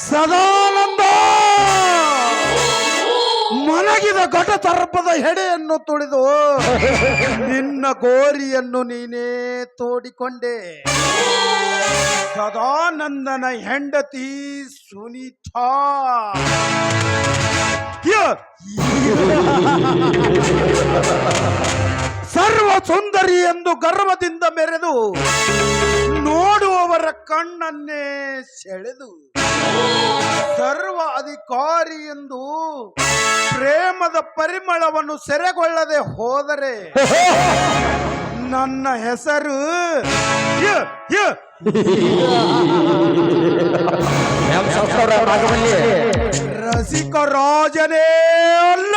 ಸದಾನಂದ ಮಲಗಿದ ಘಟ ಸರ್ಪದ ಹೆಡೆಯನ್ನು ತುಳಿದು ನಿನ್ನ ಗೋರಿಯನ್ನು ನೀನೇ ತೋಡಿಕೊಂಡೆ. ಸದಾನಂದನ ಹೆಂಡತಿ ಸುನೀತಾ ಸರ್ವ ಸುಂದರಿ ಎಂದು ಗರ್ವದಿಂದ ಮೆರೆದು ನೋಡುವವರ ಕಣ್ಣನ್ನೇ ಸೆಳೆದು ಸರ್ವ ಅಧಿಕಾರಿ ಎಂದು ಪ್ರೇಮದ ಪರಿಮಳವನ್ನು ಸೆರೆಗೊಳ್ಳದೆ ಹೋದರೆ ನನ್ನ ಹೆಸರು ರಸಿಕ ರಾಜನೇ ಅಲ್ಲ.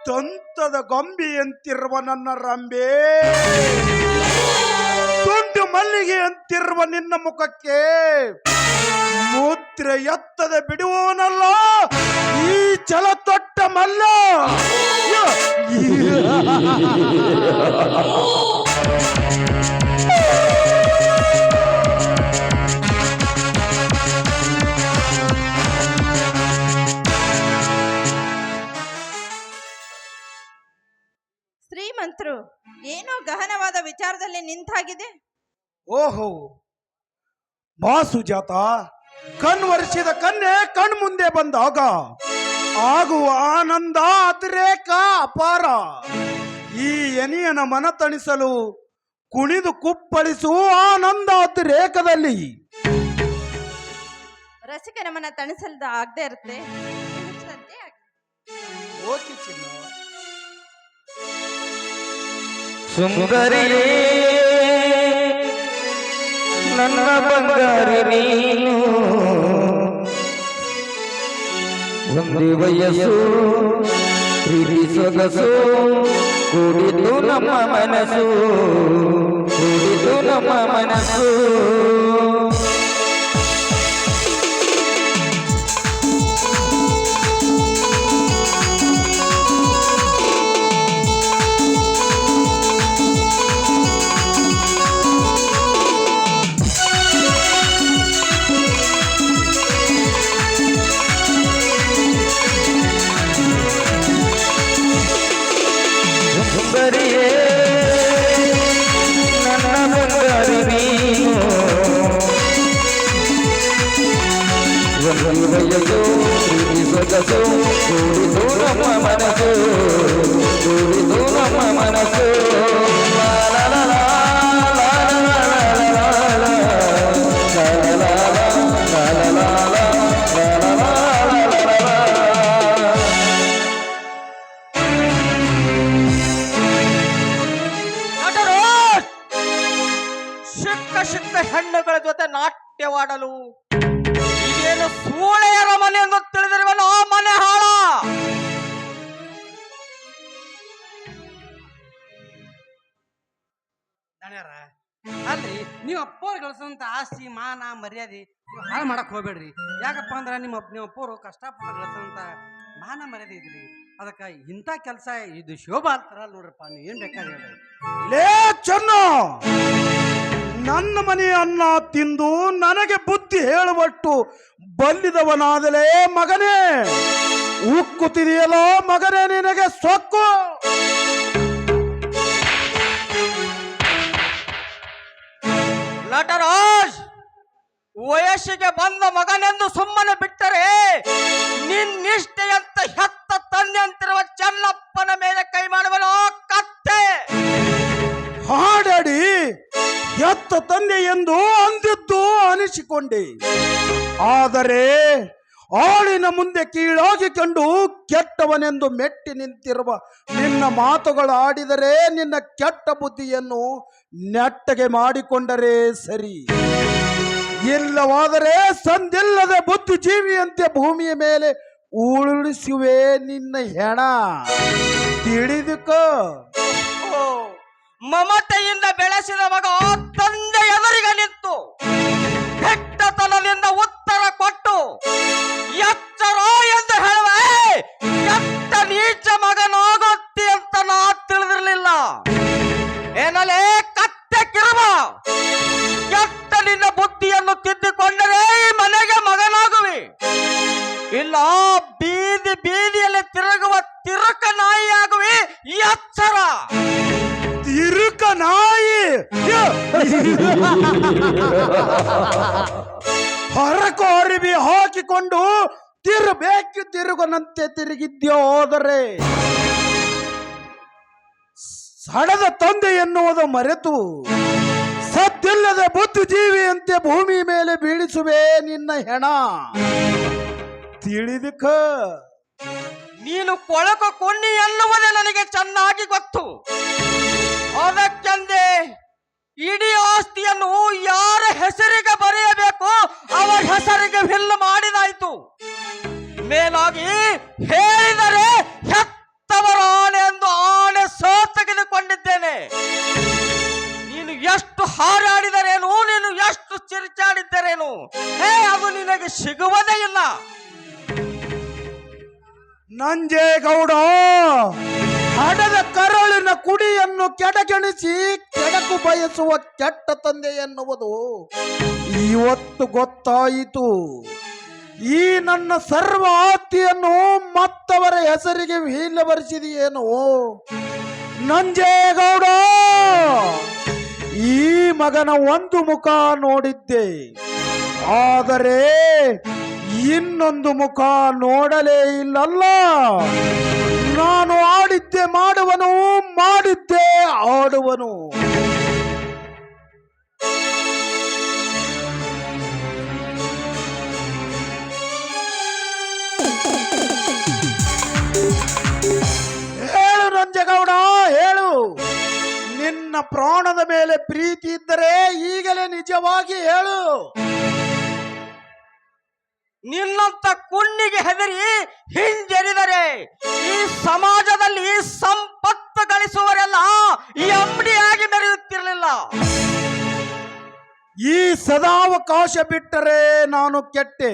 ದಂತದ ಗೊಂಬೆಯಂತಿರುವ ನನ್ನ ರಂಬೆ, ತುಂಡು ಮಲ್ಲಿಗೆಯಂತಿರುವ ನಿನ್ನ ಮುಖಕ್ಕೆ ಮುದ್ರೆ ಎತ್ತದೆ ಬಿಡುವವನಲ್ಲ ಈ ಛಲತೊಟ್ಟ ಮಲ್ಲ. ಶ್ರೀಮಂತರು ಏನೋ ಗಹನವಾದ ವಿಚಾರದಲ್ಲಿ ನಿಂತಾಗಿದೆ. ಓಹೋ ಬಾ ಸುಜಾತ, ಕಣ್ವರ್ಷಿದ ಕನ್ಯೆ ಕಣ್ಮುಂದೆ ಬಂದಾಗ ಆಗುವ ಆನಂದ ಅತಿರೇಕ ಅಪಾರ. ಈ ಎನಿಯನ ಮನ ತಣಿಸಲು ಕುಣಿದು ಕುಪ್ಪಳಿಸು ಆನಂದ ಅತಿರೇಕದಲ್ಲಿ. ರಸಿಕನ ಮನ ತಣಿಸಲ್ದ ಆಗದೆ ಇರುತ್ತೆ. ಓಕೆ ಚಿನ್ನ. ಸುಂದರಿಯೇ ನನ್ನ ಬಂಗಾರಿ ನೀನು, ಒಂದೇ ವಯಸ್ಸು ಪ್ರೀತಿ ಸೊಗಸು ಕೂಡಿತು ನಮ್ಮ ಮನಸ್ಸು, ಕೂಡಿತು ನಮ್ಮ ಮನಸ್ಸು. ಸುಂದರಿಯೇ ನನ್ನ ಬಂಗಾರಿ ನೀನು, ಒಂದು ವಯಸ್ಸು ಪ್ರೀತಿ ಸೊಗಸು ಕೂಡಿತು ನಮ್ಮ ಮನಸ್ಸು, ಕೂಡಿತು ನಮ್ಮ ಮನಸ್ಸು. ಹೆಣ್ಣುಗಳ ಜೊತೆ ನಾಟ್ಯವಾಡಲು ಇದೇನು ಸೂಳೆಯರ ಮನೆ ಎಂದು ತಿಳಿದಿರುವನು ಆ ಮನೆ ಹಾಳ. ಅಲ್ರಿ ನೀವು ಅಪ್ಪವ್ರು ಗಳಿಸೋಂತ ಆಸ್ತಿ ಮಾನ ಮರ್ಯಾದೆ ಹಾಳು ಮಾಡಕ್ ಹೋಗ್ಬೇಡ್ರಿ. ಯಾಕಪ್ಪ ಅಂದ್ರೆ ನಿಮ್ಮ ಅಪ್ಪರು ಕಷ್ಟಪಟ್ಟು ಗಳಿಸೋಂತ ಮಾನ ಮರ್ಯಾದೆ ಇದ್ರಿ. ಅದಕ್ಕೆ ಇಂಥ ಕೆಲಸ ಇದು ಶೋಭಾ ಅಂತಾರಲ್ಲ ನೋಡ್ರಪ್ಪ, ನೀವು ಏನ್ ಬೇಕಾದ್ರೆ ಹೇಳ್ರಿ. ಲೇ ಚೆನ್ನು, ನನ್ನ ಮನೆ ಅನ್ನ ತಿಂದು ನನಗೆ ಬುದ್ಧಿ ಹೇಳುವಟ್ಟು ಬಲ್ಲಿದವನಾದಲೇ ಮಗನೇ, ಉಕ್ಕುತ್ತಿದೆಯಲ್ಲೋ ಮಗನೇ ನಿನಗೆ ಸೊಕ್ಕು. ನಟರಾಜ್, ವಯಸ್ಸಿಗೆ ಬಂದ ಮಗನೆಂದು ಸುಮ್ಮನೆ ಬಿಟ್ಟರೆ ನಿನ್ನಿಷ್ಠೆಯಂತ ಹೆತ್ತ ತಂದೆ ಅಂತಿರುವ ಚೆನ್ನಪ್ಪನ ಮೇಲೆ ಕೈ ಮಾಡುವನೋ ಕತ್ತೆ. ಹಾಡಾಡಿ ಎತ್ತ ತಂದೆ ಎಂದು ಅಂದಿದ್ದು ಅನಿಸಿಕೊಂಡೆ. ಆದರೆ ಆಳಿನ ಮುಂದೆ ಕೀಳಾಗಿ ಕಂಡು ಕೆಟ್ಟವನೆಂದು ಮೆಟ್ಟಿ ನಿಂತಿರುವ ನಿನ್ನ ಮಾತುಗಳು ಆಡಿದರೆ ನಿನ್ನ ಕೆಟ್ಟ ಬುದ್ಧಿಯನ್ನು ನೆಟ್ಟಗೆ ಮಾಡಿಕೊಂಡರೆ ಸರಿ. ಇಲ್ಲವಾದರೆ ಸಂದಿಲ್ಲದ ಬುದ್ಧಿಜೀವಿಯಂತೆ ಭೂಮಿಯ ಮೇಲೆ ಉರುಳಿಸುವೆ ನಿನ್ನ ಹೆಣ, ತಿಳಿದುಕೋ. ಓ, ಮಮತೆಯಿಂದ ಬೆಳೆಸಿದ ಮಗ ತಂದೆ ಎದುರಿಗೆ ನಿಂತು ಕೆಟ್ಟತನದಿಂದ ಉತ್ತರ ಕೊಟ್ಟು ಎಚ್ಚರ ಎಂದು ಹೇಳುವೆ. ಕೆಟ್ಟ ನೀಚ ಮಗನಾಗುತ್ತಿ ಅಂತ ನಾ ತಿಳಿದಿರಲಿಲ್ಲ. ಏನಲೇ ಕತ್ತೆ ಕಿರುಬ, ಕೆಟ್ಟ ನಿನ್ನ ಬುದ್ಧಿಯನ್ನು ತಿದ್ದಿಕೊಂಡರೆ ಈ ಮನೆಗೆ ಮಗನಾಗುವೆ, ಇಲ್ಲ ಬೀದಿ ಬೀದಿಯಲ್ಲಿ ತಿರುಗುವ ತಿರುಕ ನಾಯಿಯಾಗುವೆ. ಎಚ್ಚರ. ತಿರುಕ ನಾಯಿ ಹೊರಕು ಅರಿವಿ ಹಾಕಿಕೊಂಡು ತಿರುಬೇಕು ತಿರುಗನಂತೆ ತಿರುಗಿದ್ಯೋ. ಹೋದರೆ ಸಡದ ತಂದೆ ಎನ್ನುವುದು ಮರೆತು ಸದ್ದಿಲ್ಲದ ಬುದ್ಧಿಜೀವಿಯಂತೆ ಭೂಮಿ ಮೇಲೆ ಬೀಳಿಸುವೆ ನಿನ್ನ ಹೆಣ, ತಿಳಿದುಕ. ನೀನು ಕೊಳಕು ಕೊಣ್ಣಿ ಎನ್ನುವುದೇ ನನಗೆ ಚೆನ್ನಾಗಿ ಗೊತ್ತು. ಅದಕ್ಕೆಂದೇ ಇಡೀ ಆಸ್ತಿಯನ್ನು ಯಾರ ಹೆಸರಿಗೆ ಬರೆಯಬೇಕು ಅವರ ಹೆಸರಿಗೆ ವಿಲ್ ಮಾಡಿದಾಯ್ತು. ಮೇಲಾಗಿ ಹೇಳಿದರೆ ಹೆತ್ತವರ ಆಣೆ ಎಂದು ಆಣೆ ತೆಗೆದುಕೊಂಡಿದ್ದೇನೆ. ನೀನು ಎಷ್ಟು ಹಾರಾಡಿದರೇನು, ನೀನು ಎಷ್ಟು ಚಿರಿಚಾಡಿದ್ದರೇನು, ಅದು ನಿನಗೆ ಸಿಗುವುದೇ ಇಲ್ಲ. ನಂಜೇಗೌಡ, ಹಡದ ಕರಳಿನ ಕುಡಿಯನ್ನು ಕೆಡಗೆಣಿಸಿ ಕೆಡಕು ಬಯಸುವ ಕೆಟ್ಟ ತಂದೆ ಎನ್ನುವುದು ಇವತ್ತು ಗೊತ್ತಾಯಿತು. ಈ ನನ್ನ ಸರ್ವ ಆಸ್ತಿಯನ್ನು ಮತ್ತವರ ಹೆಸರಿಗೆ ವೀಲ ಬರೆಸಿದೆಯೇನು ನಂಜೇಗೌಡ? ಈ ಮಗನ ಒಂದು ಮುಖ ನೋಡಿದ್ದೆ, ಆದರೆ ಇನ್ನೊಂದು ಮುಖ ನೋಡಲೇ ಇಲ್ಲಲ್ಲ. ನಾನು ಆಡಿದ್ದೆ ಮಾಡುವನು, ಮಾಡಿದ್ದೆ ಆಡುವನು. ಹೇಳು ನಂಜೇಗೌಡ, ಹೇಳು. ನಿನ್ನ ಪ್ರಾಣದ ಮೇಲೆ ಪ್ರೀತಿ ಇದ್ದರೆ ಈಗಲೇ ನಿಜವಾಗಿ ಹೇಳು. ನಿನ್ನಂತ ಕುಣ್ಣಿಗೆ ಹೆದರಿ ಹಿಂಜರಿದರೆ ಈ ಸಮಾಜದಲ್ಲಿ ಸಂಪತ್ತು ಗಳಿಸುವರೆಲ್ಲ ಈ ಅಂಗಡಿಯಾಗಿ ಮೆರೆಯುತ್ತಿರಲಿಲ್ಲ. ಈ ಸದಾವಕಾಶ ಬಿಟ್ಟರೆ ನಾನು ಕೆಟ್ಟೆ.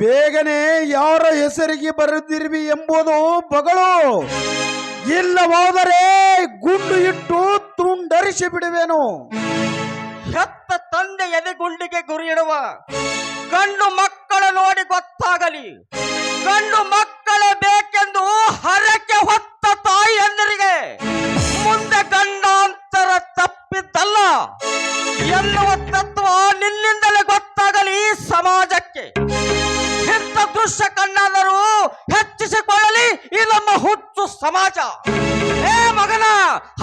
ಬೇಗನೆ ಯಾರ ಹೆಸರಿಗೆ ಬರೆದಿರುವಿ ಎಂಬುದು ಬಗಳು, ಇಲ್ಲವಾದರೆ ಗುಂಡು ಇಟ್ಟು ತುಂಡರಿಸಿ ಬಿಡುವೆನು. ಹೆತ್ತ ತಂದೆ ಎದೆಗುಂಡಿಗೆ ಗುರಿಯಿಡುವ ಗಂಡು ಮಕ್ಕಳ ನೋಡಿ ಗೊತ್ತಾಗಲಿ. ಗಂಡು ಮಕ್ಕಳೇ ಬೇಕೆಂದು ಹರಕೆ ಹೊತ್ತ ತಾಯಿಯಂದರಿಗೆ ಮುಂದೆ ಗಂಡಾಂತರ ತಪ್ಪಿದ್ದಲ್ಲ ಎನ್ನುವ ತತ್ವ ನಿನ್ನಿಂದಲೇ ಗೊತ್ತಾಗಲಿ ಸಮಾಜಕ್ಕೆ. ಇಂಥ ದೃಶ್ಯ ಕಣ್ಣಾದರೂ ಹೆಚ್ಚಿಸಿಕೊಳ್ಳಲಿ ಈ ನಮ್ಮ ಹುಚ್ಚು ಸಮಾಜ. ಏ ಮಗನ,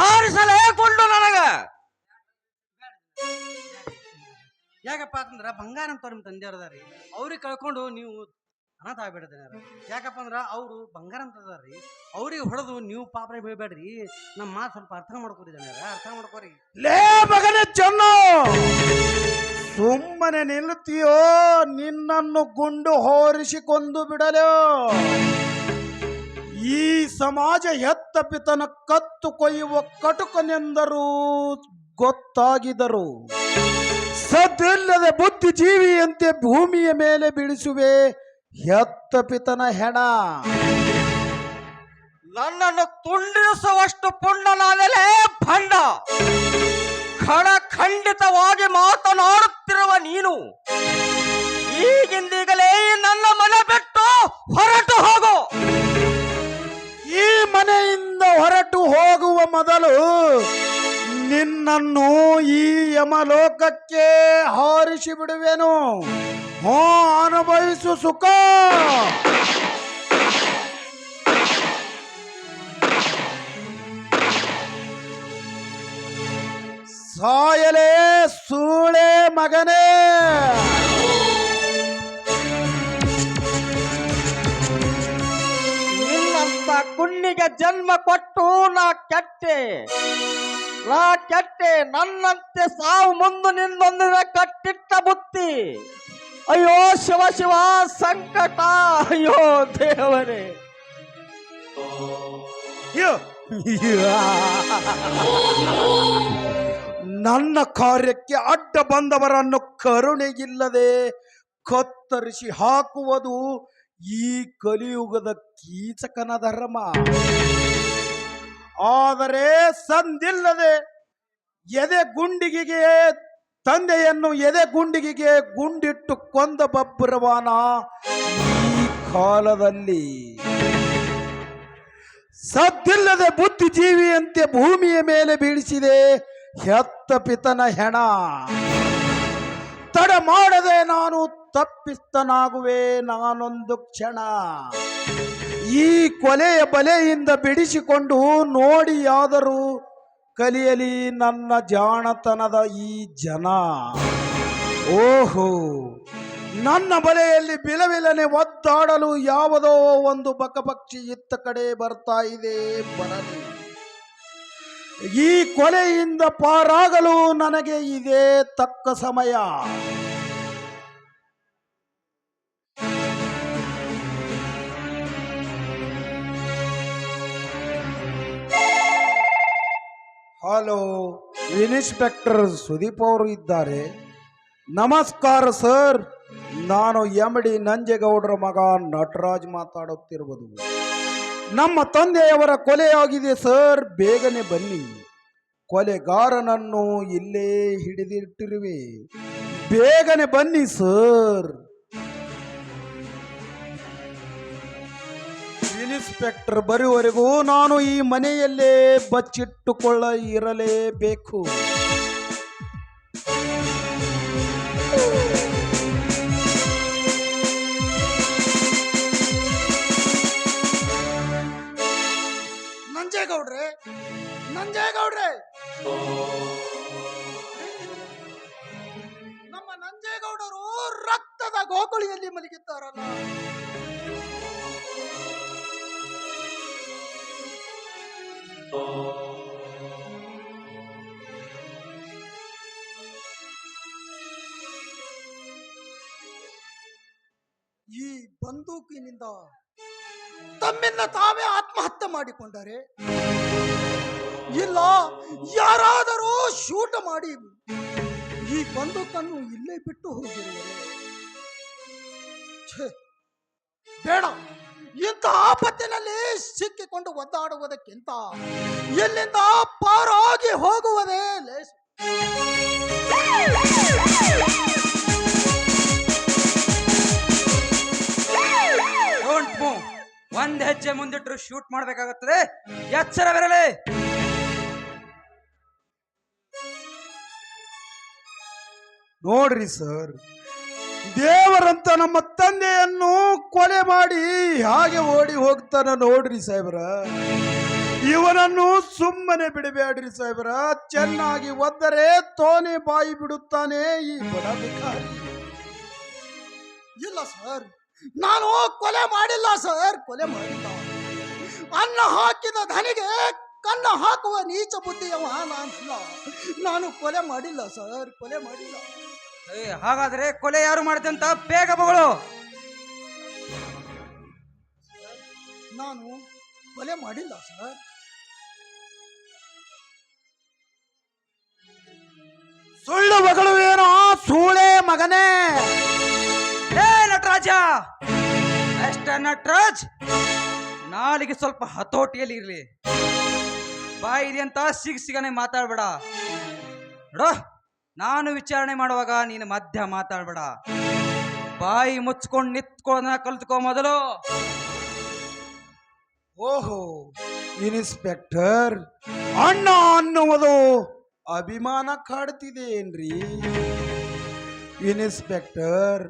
ಹಾರಿಸಲೇ ಗುಂಡು ನನಗ. ಯಾಕಪ್ಪ ಅಂತಂದ್ರ ಬಂಗಾರ ಅಂತ ನಿಮ್ಮ ತಂದೆಯವ್ರದಾರಿ, ಅವ್ರಿಗೆ ಕಳ್ಕೊಂಡು ನೀವು ಅನಾಥ ಆಗ್ಬಿಡದೇನಾರ. ಯಾಕಪ್ಪ ಅಂದ್ರ ಅವರು ಬಂಗಾರ ಅಂತ ಅದಾರಿ, ಅವ್ರಿಗೆ ಹೊಡೆದು ನೀವು ಪಾಪರೆ ಬೀಳ್ಬೇಡ್ರಿ. ನಮ್ಮ ಮಾತು ಸ್ವಲ್ಪ ಅರ್ಥ ಮಾಡ್ಕೊರಿದಾರ, ಅರ್ಥ ಮಾಡ್ಕೋರಿ. ಲೇ ಮಗನೇ ಚೆನ್ನ, ಸುಮ್ಮನೆ ನಿಲ್ಲುತ್ತೀಯೋ ನಿನ್ನನ್ನು ಗುಂಡು ಹೋರಿಸಿಕೊಂಡು ಬಿಡಲೋ. ಈ ಸಮಾಜ ಹೆತ್ತ ಪಿತನ ಕತ್ತು ಕೊಯ್ಯುವ ಕಟುಕನೆಂದರೂ ಗೊತ್ತಾಗಿದರು. ಸದ್ದಿಲ್ಲದ ಬುದ್ಧಿಜೀವಿಯಂತೆ ಭೂಮಿಯ ಮೇಲೆ ಬೀಳಿಸುವೆ ಹೆತ್ತ ಪಿತನ ಹೆಣ. ನನ್ನನ್ನು ತುಂಡಿಸುವಷ್ಟು ಪುಂಡನಾದಲೇ ಭಂಡ. ಖಂಡಿತವಾಗಿ ಮಾತನಾಡುತ್ತಿರುವ ನೀನು ಈಗಿಂದೀಗಲೇ ನನ್ನ ಮನೆ ಬಿಟ್ಟು ಹೊರಟು ಹೋಗು. ಈ ಮನೆಯಿಂದ ಹೊರಟು ಹೋಗುವ ಮೊದಲು ನಿನ್ನ ನಿನ್ನನ್ನು ಈ ಯಮಲೋಕಕ್ಕೆ ಹಾರಿಸಿ ಬಿಡುವೆನು. ಹೋ, ಅನುಭವಿಸು ಸುಖ. ಸಾಯಲೇ ಸೂಳೆ ಮಗನೇ. ನಿನ್ನಂತ ಕುನ್ನಿಗೆ ಜನ್ಮ ಕೊಟ್ಟು ನಾ ಕೆಟ್ಟೆ. ನನ್ನಂತೆ ಸಾವು ಮುಂದೆ ನಿನ್ನೊಂದಿಗೆ ಕಟ್ಟಿಟ್ಟ ಬುತ್ತಿ. ಅಯ್ಯೋ ಶಿವ ಶಿವ ಸಂಕಟ, ಅಯ್ಯೋ ದೇವರೇ. ಅಯ್ಯೋ. ನನ್ನ ಕಾರ್ಯಕ್ಕೆ ಅಡ್ಡ ಬಂದವರನ್ನು ಕರುಣೆಗಿಲ್ಲದೆ ಕತ್ತರಿಸಿ ಹಾಕುವುದು ಈ ಕಲಿಯುಗದ ಕೀಚಕನ ಧರ್ಮ. ಆದರೆ ಸಂದಿಲ್ಲದೆ ಎದೆ ಗುಂಡಿಗೆಗೆ ತಂದೆಯನ್ನು ಎದೆ ಗುಂಡಿಗೆಗೆ ಗುಂಡಿಟ್ಟು ಕೊಂದ ಬಬ್ಬರವಾನ ಈ ಕಾಲದಲ್ಲಿ. ಸದ್ದಿಲ್ಲದೆ ಬುದ್ಧಿಜೀವಿಯಂತೆ ಭೂಮಿಯ ಮೇಲೆ ಬೀಳಿಸಿದೆ ಹೆತ್ತ ಪಿತನ ಹೆಣ. ತಡ ಮಾಡದೆ ನಾನು ತಪ್ಪಿಸ್ತನಾಗುವೆ ನಾನೊಂದು ಕ್ಷಣ. ಈ ಕೊಲೆಯ ಬಲೆಯಿಂದ ಬಿಡಿಸಿಕೊಂಡು ನೋಡಿಯಾದರೂ ಕಲಿಯಲಿ ನನ್ನ ಜಾಣತನದ ಈ ಜನ. ಓಹೋ, ನನ್ನ ಬಲೆಯಲ್ಲಿ ಬಿಲವಿಲನೆ ಒದ್ದಾಡಲು ಯಾವುದೋ ಒಂದು ಬಕಪಕ್ಷಿ ಇತ್ತ ಕಡೆ ಬರ್ತಾ ಇದೆ. ಬರಲಿ, ಈ ಕೊಲೆಯಿಂದ ಪಾರಾಗಲು ನನಗೆ ಇದೇ ತಕ್ಕ ಸಮಯ. ಹಲೋ, ಇನ್ಸ್ಪೆಕ್ಟರ್ ಸುದೀಪ್ ಅವರು ಇದ್ದಾರೆ. ನಮಸ್ಕಾರ ಸರ್, ನಾನು MD ನಂಜೇಗೌಡರ ಮಗ ನಟರಾಜ್ ಮಾತಾಡುತ್ತಿರುವುದು. ನಮ್ಮ ತಂದೆಯವರ ಕೊಲೆಯಾಗಿದೆ ಸರ್, ಬೇಗನೆ ಬನ್ನಿ. ಕೊಲೆಗಾರನನ್ನು ಇಲ್ಲೇ ಹಿಡಿದಿಟ್ಟಿರುವೆ, ಬೇಗನೆ ಬನ್ನಿ ಸರ್. ಇನ್ಸ್ಪೆಕ್ಟರ್ ಬರುವವರೆಗೂ ನಾನು ಈ ಮನೆಯಲ್ಲೇ ಬಚ್ಚಿಟ್ಟುಕೊಳ್ಳ ಇರಲೇಬೇಕು. ನಂಜೇಗೌಡ್ರೆ, ನಮ್ಮ ನಂಜೇಗೌಡರು ರಕ್ತದ ಗೋಕುಳಿಯಲ್ಲಿ ಮಲಗಿದ್ದಾರಲ್ಲ. ಈ ಬಂದೂಕಿನಿಂದ ತಮ್ಮಿಂದ ತಾವೇ ಆತ್ಮಹತ್ಯೆ ಮಾಡಿಕೊಂಡರೆ, ಇಲ್ಲ ಯಾರಾದರೂ ಶೂಟ ಮಾಡಿ ಈ ಬಂದೂಕನ್ನು ಇಲ್ಲೇ ಬಿಟ್ಟು ಹೋಗಿರುವರೆ. ಬೇಡ, ಇಂಥ ಆಪತ್ತಿನಲ್ಲಿ ಸಿಕ್ಕಿಕೊಂಡು ಒದ್ದಾಡುವುದಕ್ಕಿಂತ ಇಲ್ಲಿಂದ ಪಾರಾಗಿ ಹೋಗುವುದೇ ಲೇಸು. ಒಂದ್ ಹೆಜ್ಜೆ ಮುಂದಿಟ್ರು ಶೂಟ್ ಮಾಡ್ಬೇಕಾಗುತ್ತದೆ, ಎಚ್ಚರವಿರಲಿ. ನೋಡ್ರಿ ಸರ್, ದೇವರಂತ ನಮ್ಮ ತಂದೆಯನ್ನು ಕೊಲೆ ಮಾಡಿ ಹಾಗೆ ಓಡಿ ಹೋಗ್ತಾನ ನೋಡ್ರಿ ಸಾಹೇಬ್ರ. ಇವನನ್ನು ಸುಮ್ಮನೆ ಬಿಡಬೇಡ್ರಿ ಸಾಹೇಬ್ರ, ಚೆನ್ನಾಗಿ ಒದ್ದರೆ ತೋನೆ ಬಾಯಿ ಬಿಡುತ್ತಾನೆ ಈ ಬಡ ಭಿಕಾರಿ. ಇಲ್ಲ ಸರ್, ನಾನು ಕೊಲೆ ಮಾಡಿಲ್ಲ ಸರ್, ಕೊಲೆ ಮಾಡಿಲ್ಲ. ಅನ್ನ ಹಾಕಿದ ಧನಿಗೆ ಕನ್ನ ಹಾಕುವ ನೀಚ ಬುದ್ಧಿಯವ ನಾನಲ್ಲ. ನಾನು ಕೊಲೆ ಮಾಡಿಲ್ಲ ಸರ್, ಕೊಲೆ ಮಾಡಿಲ್ಲ. ಹಾಗಾದ್ರೆ ಕೊಲೆ ಯಾರು ಮಾಡಿದಂತ ಬೇಗ ಬಗಳು. ನಾನು ಕೊಲೆ ಮಾಡಿಲ್ಲ ಸರ್. ಸುಳ್ಳು ಬಗಳುವೇನೋ ಸೂಳೆ ಮಗನೇ. ಏ ನಟರಾಜ, ಅಷ್ಟ ನಟರಾಜ್, ನಾಲಿಗೆ ಸ್ವಲ್ಪ ಹತೋಟಿಯಲ್ಲಿ ಇರ್ಲಿ. ಬಾಯಿದೆ ಅಂತ ಸಿಗನೆ ಮಾತಾಡ್ಬೇಡ. ನೋಡೋ, ನಾನು ವಿಚಾರಣೆ ಮಾಡುವಾಗ ನೀನು ಮಧ್ಯ ಮಾತಾಡ್ಬೇಡ. ಬಾಯಿ ಮುಚ್ಕೊಂಡು ನಿಂತ್ಕೊಳ್ಳೋದನ್ನ ಕಲ್ತ್ಕೊ ಮೊದಲು. ಓಹೋ ಇನ್ಸ್ಪೆಕ್ಟರ್, ಅಣ್ಣ ಅನ್ನುವುದು ಅಭಿಮಾನ ಕಾಡ್ತಿದೆ ಏನ್ರಿ ಇನ್ಸ್ಪೆಕ್ಟರ್?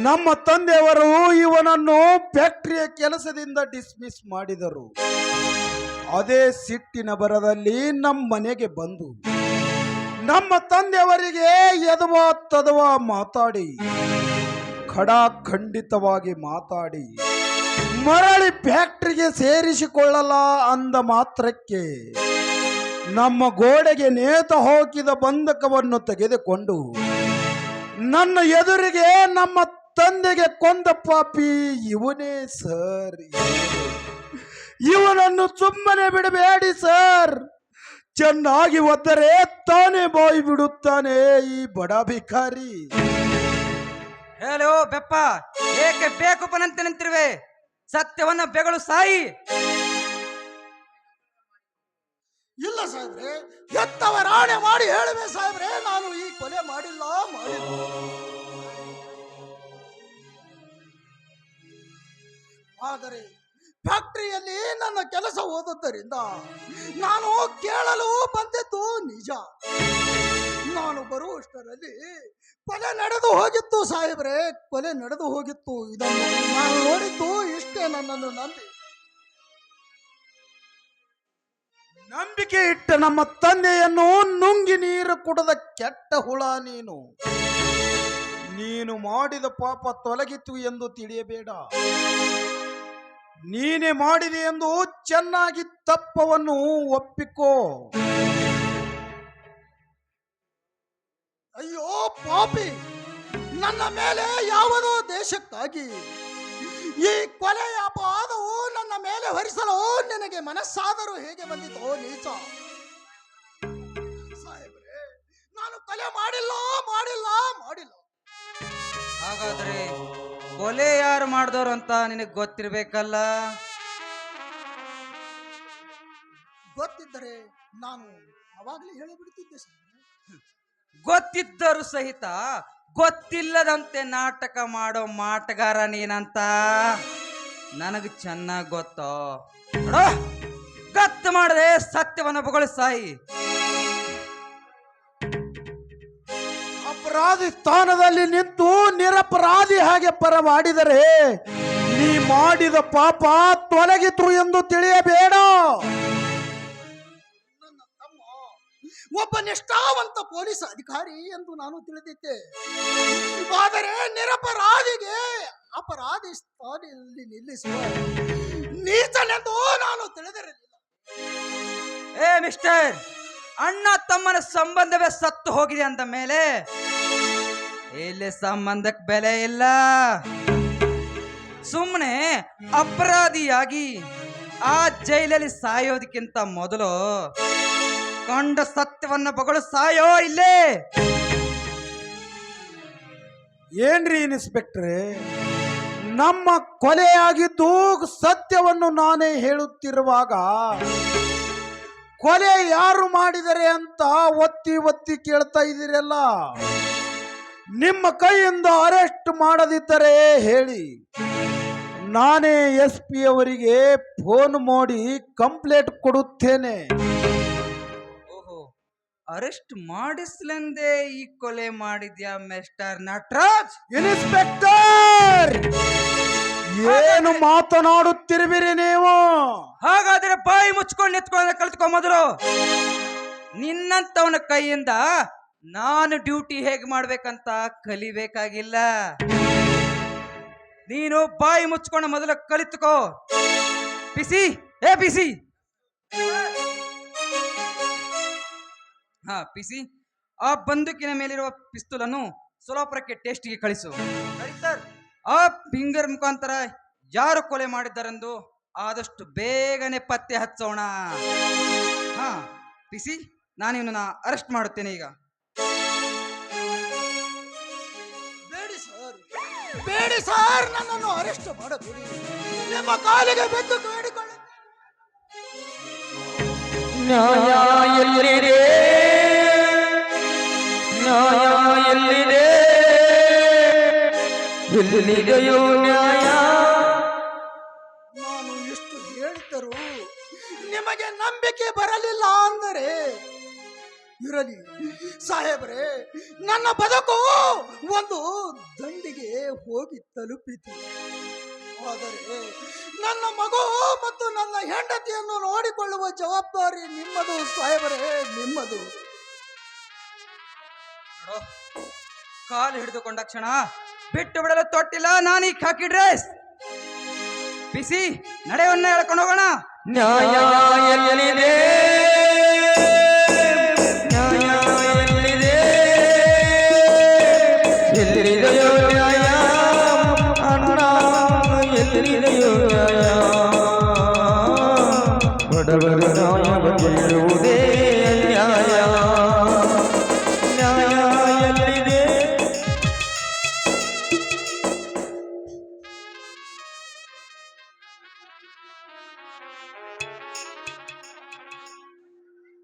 ನಮ್ಮ ತಂದೆಯವರು ಇವನನ್ನು ಫ್ಯಾಕ್ಟರಿಯ ಕೆಲಸದಿಂದ ಡಿಸ್ಮಿಸ್ ಮಾಡಿದರು. ಅದೇ ಸಿಟ್ಟಿನ ಬರದಲ್ಲಿ ನಮ್ಮ ಮನೆಗೆ ಬಂದು ನಮ್ಮ ತಂದೆಯವರಿಗೆ ಎದವಾ ತದವಾ ಮಾತಾಡಿ ಖಂಡಿತವಾಗಿ ಮಾತಾಡಿ ಮರಳಿ ಫ್ಯಾಕ್ಟರಿಗೆ ಸೇರಿಸಿಕೊಳ್ಳಲ್ಲ ಅಂದ ಮಾತ್ರಕ್ಕೆ ನಮ್ಮ ಗೋಡೆಗೆ ನೇತು ಹಾಕಿದ ಬಂಧಕವನ್ನು ತೆಗೆದುಕೊಂಡು ನನ್ನ ಎದುರಿಗೆ ನಮ್ಮ ತಂದೆಗೆ ಕೊಂದ ಪಾಪಿ ಇವನೇ ಸರ್. ಇವನನ್ನು ಸುಮ್ಮನೆ ಬಿಡಬೇಡಿ ಸರ್. ಚೆನ್ನಾಗಿ ಒದ್ದರೆ ತಾನೇ ಬಾಯಿ ಬಿಡುತ್ತಾನೆ ಈ ಬಡ ಭಿಕಾರಿ. ಹೇಳೋ ಬೆಪ್ಪ, ಏಕೆ ಬೇಕುಪನಂತೆ ನಿಂತಿರುವೆ? ಸತ್ಯವನ್ನ ಬೆಗಳು ಸಾಯಿ. ಇಲ್ಲ ಸಾಹೇಬ್ರೆ, ಎತ್ತವರಾಣೆ ಮಾಡಿ ಹೇಳುವೆ ಸಾಹೇಬ್ರೆ, ನಾನು ಈ ಕೊಲೆ ಮಾಡಿಲ್ಲ. ಆದರೆ ಫ್ಯಾಕ್ಟರಿಯಲ್ಲಿ ನನ್ನ ಕೆಲಸ ಓದುದ್ದರಿಂದ ನಾನು ಕೇಳಲು ಬಂದಿದ್ದು ನಿಜ. ನಾನು ಬರುವಷ್ಟರಲ್ಲಿ ಕೊಲೆ ನಡೆದು ಹೋಗಿತ್ತು ಸಾಹೇಬ್ರೆ, ಕೊಲೆ ನಡೆದು ಹೋಗಿತ್ತು. ಇದನ್ನು ನಾನು ನೋಡಿದ್ದು ಇಷ್ಟೇ. ನನ್ನನ್ನು ನಂಬಿಕೆ ಇಟ್ಟ ನಮ್ಮ ತಂದೆಯನ್ನು ನುಂಗಿ ನೀರು ಕುಡದ ಕೆಟ್ಟ ಹುಳ ನೀನು. ನೀನು ಮಾಡಿದ ಪಾಪ ತೊಲಗಿತು ಎಂದು ತಿಳಿಯಬೇಡ. ನೀನೇ ಮಾಡಿದೆ ಎಂದು ಚೆನ್ನಾಗಿ ತಪ್ಪವನ್ನು ಒಪ್ಪಿಕೋ. ಅಯ್ಯೋ ಪಾಪಿ, ನನ್ನ ಮೇಲೆ ಯಾವುದೋ ದೇಶಕ್ಕಾಗಿ ಈ ಕೊಲೆಯ ಅಪವಾದವು ನನ್ನ ಮೇಲೆ ಹೊರಿಸಲು ನಿನಗೆ ಮನಸ್ಸಾದರೂ ಹೇಗೆ ಬಂದಿತೋ ನೀಚ? ಸಾಹೇಬ್ರೆ, ನಾನು ಕೊಲೆ ಮಾಡಿಲ್ಲ. ಹಾಗಾದ್ರೆ ಕೊಲೆ ಯಾರು ಮಾಡಿದವರು ಅಂತ ನಿನಗೆ ಗೊತ್ತಿರ್ಬೇಕಲ್ಲ? ಗೊತ್ತಿದ್ದರೆ ನಾನು ಅವಾಗಲೇ ಹೇಳಿಬಿಡ್ತಿದ್ದೆ ಸರ್. ಗೊತ್ತಿದ್ದರೂ ಸಹಿತ ಗೊತ್ತಿಲ್ಲದಂತೆ ನಾಟಕ ಮಾಡೋ ಮಾಟಗಾರ ನೀನಂತ ನನಗೆ ಚೆನ್ನಾಗಿ ಗೊತ್ತೋ. ಗತ್ತು ಮಾಡದೆ ಸತ್ಯವನ್ನು ಬೊಗಳು ಸಾಯಿ. ಅಪರಾಧಿ ಸ್ಥಾನದಲ್ಲಿ ನಿಂತು ನಿರಪರಾಧಿ ಹಾಗೆ ಪರಮಾಡಿದರೆ ನೀ ಮಾಡಿದ ಪಾಪ ತೊಲಗಿತು ಎಂದು ತಿಳಿಯಬೇಡ. ನನ್ನ ತಮ್ಮ ಒಬ್ಬ ನಿಷ್ಠಾವಂತ ಪೊಲೀಸ್ ಅಧಿಕಾರಿ ಎಂದು ನಾನು ತಿಳಿದಿದ್ದೆ. ಆದರೆ ನಿರಪರಾಧಿಗೆ ಅಪರಾಧಿ ಸ್ಥಾನದಲ್ಲಿ ನಿಲ್ಲಿಸುವ ನೀಚನೆಂದು ನಾನು ತಿಳಿದಿರಲಿಲ್ಲ. ಏ ಮಿಸ್ಟರ್, ಅಣ್ಣ ತಮ್ಮನ ಸಂಬಂಧವೇ ಸತ್ತು ಹೋಗಿದೆ ಅಂದ ಮೇಲೆ ಇಲ್ಲಿ ಸಂಬಂಧಕ್ಕೆ ಬೆಲೆ ಇಲ್ಲ. ಸುಮ್ಮನೆ ಅಪರಾಧಿಯಾಗಿ ಆ ಜೈಲಲ್ಲಿ ಸಾಯೋದಕ್ಕಿಂತ ಮೊದಲು ಕಂಡ ಸತ್ಯವನ್ನು ಬಗಳು ಸಾಯೋ ಇಲ್ಲೇ. ಏನ್ರಿ ಇನ್ಸ್ಪೆಕ್ಟ್ರೆ, ನಮ್ಮ ಕೊಲೆಯಾಗಿದ್ದು ಸತ್ಯವನ್ನು ನಾನೇ ಹೇಳುತ್ತಿರುವಾಗ ಕೊಲೆ ಯಾರು ಮಾಡಿದರೆ ಅಂತ ಒತ್ತಿ ಕೇಳ್ತಾ ಇದ್ದೀರಲ್ಲ. ನಿಮ್ಮ ಕೈಯಿಂದ ಅರೆಸ್ಟ್ ಮಾಡದಿದ್ದರೆ ಹೇಳಿ, ನಾನೇ SP ಅವರಿಗೆ ಫೋನ್ ಮಾಡಿ ಕಂಪ್ಲೇಂಟ್ ಕೊಡುತ್ತೇನೆ. ಓಹೋ, ಅರೆಸ್ಟ್ ಮಾಡಿಸ್ಲೆಂದೇ ಈ ಕೊಲೆ ಮಾಡಿದ್ಯಾ ಮಿಸ್ಟರ್ ನಟರಾಜ್? ಇನ್ಸ್ಪೆಕ್ಟರ್, ಏನು ಮಾತನಾಡುತ್ತಿರುವಿರಿ ನೀವು? ಹಾಗಾದ್ರೆ ಬಾಯಿ ಮುಚ್ಕೊಂಡು ನಿಂತ್ಕೊಳ್ಳೋದ ಕಲ್ತ್ಕೊ ಮೊದಲು. ನಿನ್ನಂತವನ ಕೈಯಿಂದ ನಾನು ಡ್ಯೂಟಿ ಹೇಗೆ ಮಾಡ್ಬೇಕಂತ ಕಲಿಬೇಕಾಗಿಲ್ಲ. ನೀನು ಬಾಯಿ ಮುಚ್ಕೊಂಡು ಮೊದಲು ಕಲಿತುಕೋ. ಪಿಸಿ, ಏ ಪಿಸಿ, ಹಾ ಪಿಸಿ, ಆ ಬಂದೂಕಿನ ಮೇಲಿರುವ ಪಿಸ್ತೂಲನ್ನು ಸೋಲಾಪುರಕ್ಕೆ ಟೆಸ್ಟ್ಗೆ ಕಳಿಸು. ಆ ಫಿಂಗರ್ ಮುಖಾಂತರ ಯಾರು ಕೊಲೆ ಮಾಡಿದ್ದಾರೆಂದು ಆದಷ್ಟು ಬೇಗನೆ ಪತ್ತೆ ಹಚ್ಚೋಣ. ಹಾ ಪಿಸಿ, ನಾನು ಇವನನ್ನ ಅರೆಸ್ಟ್ ಮಾಡುತ್ತೇನೆ ಈಗ. ಬೇಡಿ ಸರ್, ನನ್ನನ್ನು ಅರೆಸ್ಟ್ ಮಾಡಬೇಡಿ. ನಿಮ್ಮ ಕಾಲಿಗೆ ಬಿದ್ದು ಬೇಡಿಕೊಳ್ಳಿ. ನ್ಯಾಯ ಎಲ್ಲಿದೆ? ನ್ಯಾಯ ಎಲ್ಲಿದೆ? ಎಲ್ಲಿದೆಯೋ ನ್ಯಾಯ? ನಾನು ಎಷ್ಟು ಹೇಳಿದ್ದರೂ ನಿಮಗೆ ನಂಬಿಕೆ ಬರಲಿಲ್ಲ ಅಂದರೆ ಇರಲಿ ಸಾಹೇಬ್ರೆ, ನನ್ನ ಬದುಕು ಒಂದು ದಂಡಿಗೆ ಹೋಗಿ ತಲುಪಿತು. ಆದರೆ ನನ್ನ ಮಗು ಮತ್ತು ನನ್ನ ಹೆಂಡತಿಯನ್ನು ನೋಡಿಕೊಳ್ಳುವ ಜವಾಬ್ದಾರಿ ನಿಮ್ಮದು ಸಾಹೇಬರೇ, ನಿಮ್ಮದು. ಕಾಲು ಹಿಡಿದುಕೊಂಡ ಕ್ಷಣ ಬಿಟ್ಟು ಬಿಡಲು ತೊಟ್ಟಿಲ್ಲ ನಾನೀ ಖಾಕಿ ಡ್ರೆಸ್. ಬಿಸಿ ನಡೆಯನ್ನ ಹೇಳ್ಕೊಂಡು ಹೋಗೋಣ. ನ್ಯಾಯ ಎಲ್ಲಿದೆ